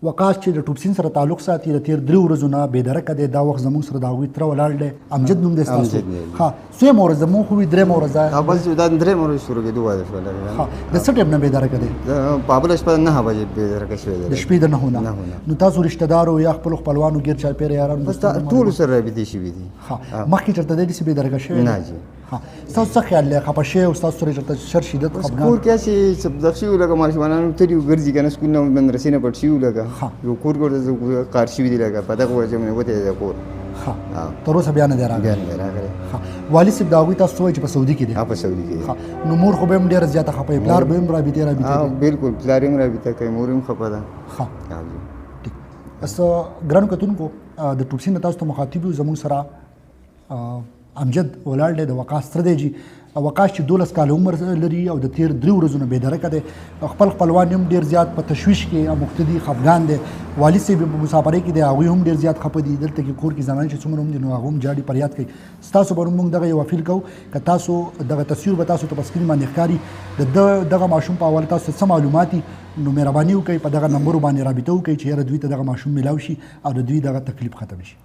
وقاص چې د ټوپسین سره تعلق ساتي د تیر 3 ورځو نه بېدرکه دی. دا وخت زموږ سره د هغوی تره ولاړ دی. امجد نوم دی ستاسو؟ ښه. څویمه ورځ زموږ خو وي 3مه ورځ ده. بس دا 3مه ورځ شروع کېدو واده شوله. ښه. د څه ټایم نه بېدرکه دی؟ په بله شپه 9 بجې بېدرکه شوی دی. د شپې د 9 نه. نو تاسو رشته دارو یا خپلو خپلوانو ګیر چاپېره یارانو بس ټولو سره رابطې شوي دي. ښه. مخکې چېرته دی داسې بېدرکه شوی؟ نه جي. ستاسو څه خیال دی خفه شوی او ستاسو سره چېرته شر شدت خفګان؟ کور کې هسې دغ شوي لکه ماشومانان تلي ګرځي که نه سکول نه مدرسې نه پټ شوي لکه یو کور ورته کار شوي دي لکه په دغه وجه مې وتی دی کور. ښه. تر اوسه بیا نه دی راغلی؟ بیا نه دی راغلی. ښه. والي صاحب د هغوی تاسو څه وایي چې په سعودي کې دی؟ په سعودي کې دی. نو مور خو به هم ډېره زیاته خفه وي، پلار به هم رابطې کوي؟ بلکل پلار هم رابطه کوي، مور هم خفه ده. ښه. ټیک. ګرانو کتونکو د ټوپسین نه تاسو ته مخاطب یو. زموږ سره امجد ولاړ دی، د وقاص تره دی جي. وقاص چې 12 کاله عمر لري او د تیر 3 ورځو نه بېدرکه دی. خپل خپلوان هم ډېر زیات په تشویش کې مبتلا دي، خفګان دی. والي صاحب په مسافرۍ کې دی، هغوی هم ډېر زیات خفه دي. دلته کې کور کې زنانې چې څومره هم دي نو هغه هم جاړي فریاد کوي. ستاسو به موږ دغه یو اپیل کوو که تاسو دغه تصویر به تاسو ته په سکرین باندې ښکاري د دغه ماشوم په حواله تاسو څه معلومات دي نو مهرباني وکړئ په دغه نمبرو باندې رابطه وکړئ چې یاره دوی ته دغه ماشوم میلاو شي او د دوی دغه تکلیف ختم شي.